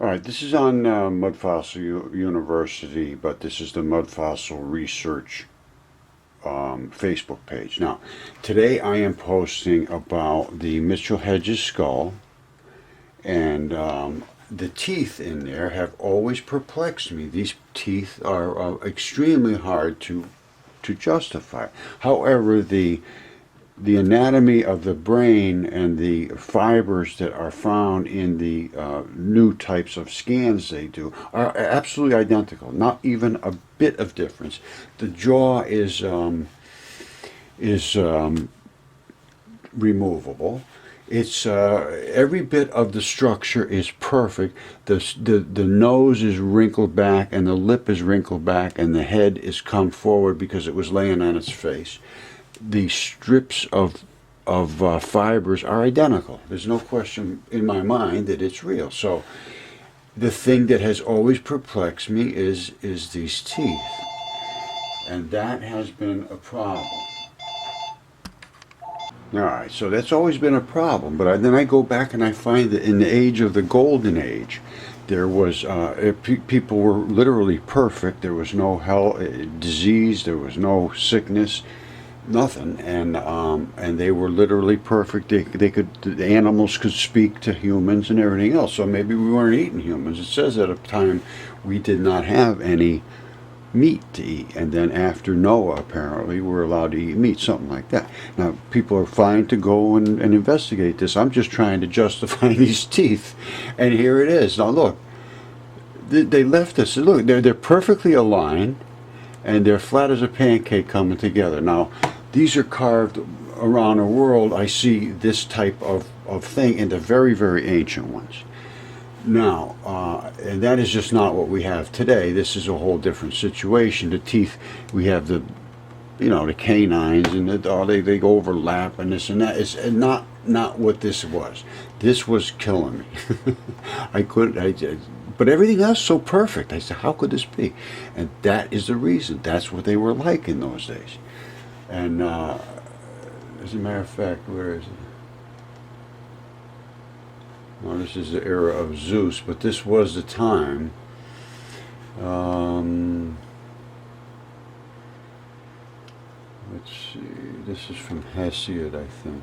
All right, this is on Mud Fossil University, but this is the Mud Fossil Research Facebook page. Now, today I am posting about the Mitchell Hedges skull, and the teeth in there have always perplexed me. These teeth are extremely hard to justify. However, the anatomy of the brain and the fibers that are found in the new types of scans they do are absolutely identical. Not even a bit of difference. The jaw is removable. It's every bit of the structure is perfect. The nose is wrinkled back, and the lip is wrinkled back, and the head is come forward because it was laying on its face. The strips of fibers are identical. There's no question in my mind that it's real. So the thing that has always perplexed me is these teeth, and that has been a problem. All right, so that's always been a problem. But then I go back and I find that in the age of the golden age, there was people were literally perfect. There was no disease. There was no sickness. Nothing, and they were literally perfect. The animals could speak to humans and everything else. So maybe we weren't eating humans. It says at a time we did not have any meat to eat, and then after Noah, apparently, we're allowed to eat meat, something like that. Now, people are fine to go and investigate this. I'm just trying to justify these teeth, and here it is. Now, look, they left us. Look, they're perfectly aligned, and they're flat as a pancake coming together. Now, these are carved around the world. I see this type of thing in the very, very ancient ones. Now, and that is just not what we have today. This is a whole different situation. The teeth, we have the canines, and they overlap, and this and that. It's not what this was. This was killing me. But everything else so perfect. I said, how could this be? And that is the reason. That's what they were like in those days. And as a matter of fact, where is it? Well, this is the era of Zeus, but this was the time. Let's see. This is from Hesiod, I think.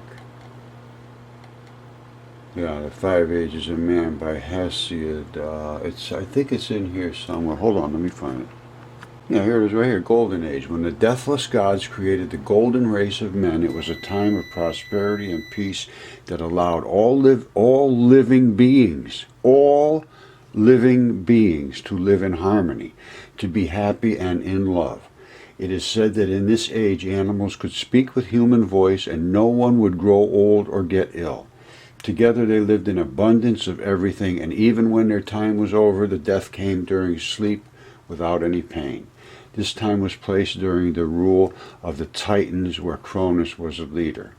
Yeah, The Five Ages of Man by Hesiod. I think it's in here somewhere. Hold on, let me find it. Yeah, here it is right here, Golden Age. When the deathless gods created the golden race of men, it was a time of prosperity and peace that allowed all living beings to live in harmony, to be happy and in love. It is said that in this age animals could speak with human voice and no one would grow old or get ill. Together they lived in abundance of everything, and even when their time was over, the death came during sleep without any pain. This time was placed during the rule of the Titans, where Cronus was a leader,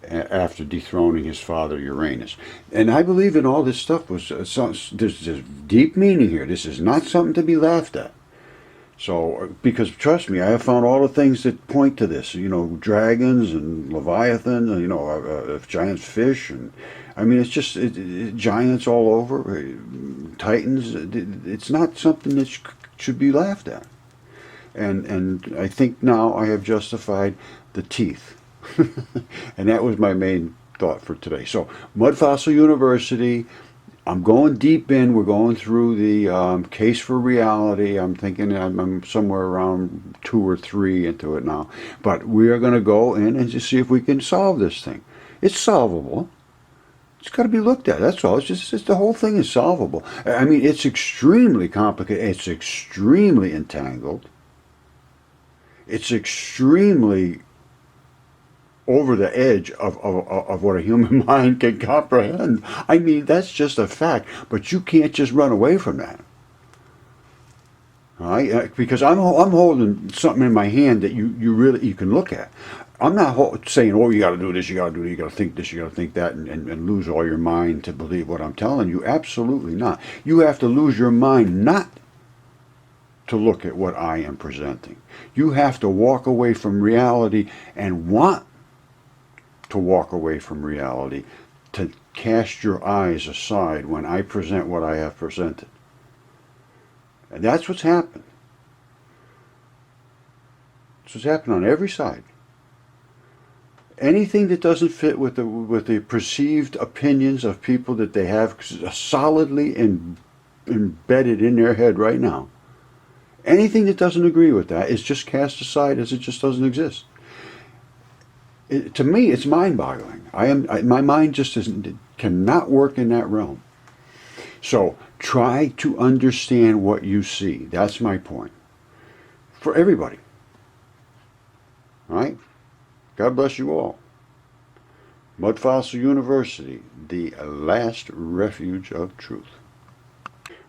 after dethroning his father Uranus. And I believe in all this stuff there's deep meaning here. This is not something to be laughed at. So, because trust me, I have found all the things that point to this. Dragons and Leviathan, giant fish, and I mean, it's just giants all over, Titans. It's not something that should be laughed at. And I think now I have justified the teeth. And that was my main thought for today. So, Mud Fossil University, I'm going deep in. We're going through the case for reality. I'm thinking I'm somewhere around 2 or 3 into it now. But we are going to go in and just see if we can solve this thing. It's solvable. It's got to be looked at. That's all. It's the whole thing is solvable. I mean, it's extremely complicated. It's extremely entangled. It's extremely over the edge of what a human mind can comprehend. I mean, that's just a fact, but you can't just run away from that. All right? Because I'm holding something in my hand that you can look at. I'm not saying, oh, you got to do this, you got to do that, you got to think this, you got to think that, and lose all your mind to believe what I'm telling you. Absolutely not. You have to lose your mind not to look at what I am presenting. You have to walk away from reality and want to walk away from reality to cast your eyes aside when I present what I have presented. And that's what's happened. That's what's happened on every side. Anything that doesn't fit with the perceived opinions of people that they have solidly embedded in their head right now, anything that doesn't agree with that is just cast aside as it just doesn't exist. To me, it's mind-boggling. My mind just cannot work in that realm. So try to understand what you see. That's my point. For everybody. All right? God bless you all. Mud Fossil University, the last refuge of truth.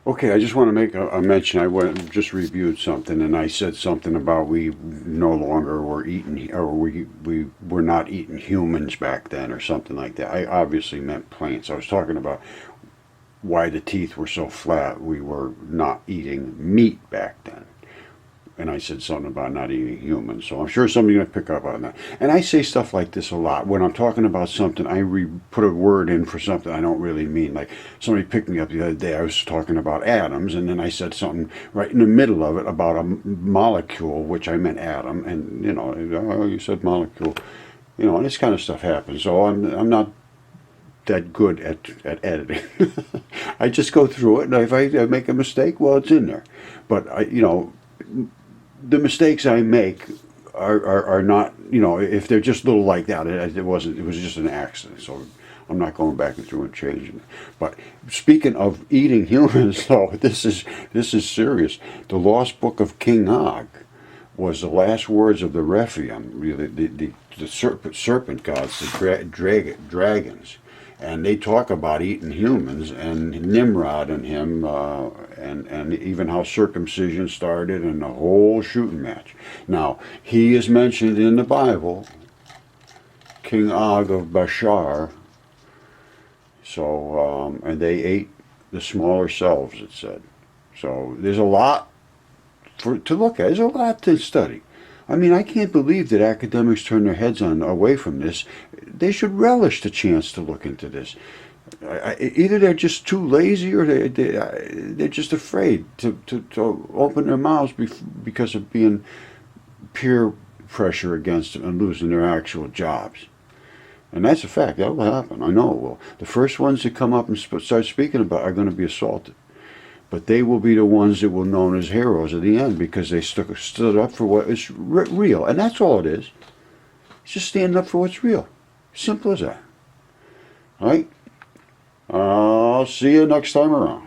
Okay, I just want to make a mention. Just reviewed something, and I said something about we no longer were eating, or we were not eating humans back then, or something like that. I obviously meant plants. I was talking about why the teeth were so flat. We were not eating meat back then. And I said something about not eating humans. So I'm sure somebody's going to pick up on that. And I say stuff like this a lot. When I'm talking about something, I put a word in for something I don't really mean. Like somebody picked me up the other day. I was talking about atoms, and then I said something right in the middle of it about a molecule, which I meant atom. And, oh, you said molecule. And this kind of stuff happens. So I'm not that good at editing. I just go through it, and if I make a mistake, well, it's in there. But, the mistakes I make are not, if they're just little like that, it was just an accident. So I'm not going back through and changing it. But speaking of eating humans, though, this is serious. The Lost Book of King Og was the last words of the Rephaim, the serpent gods, the dragons. And they talk about eating humans, and Nimrod and him, and even how circumcision started, and the whole shooting match. Now, he is mentioned in the Bible, King Og of Bashar. So, and they ate the smaller selves, it said. So there's a lot to look at. There's a lot to study. I mean, I can't believe that academics turn their heads away from this. They should relish the chance to look into this. Either they're just too lazy, or they're just afraid to open their mouths because of being peer pressure against them and losing their actual jobs. And that's a fact. That will happen. I know it will. The first ones that come up and start speaking about it are going to be assaulted. But they will be the ones that will be known as heroes at the end, because they stood up for what is real. And that's all it is. It's just standing up for what's real. Simple as that. All right? I'll see you next time around.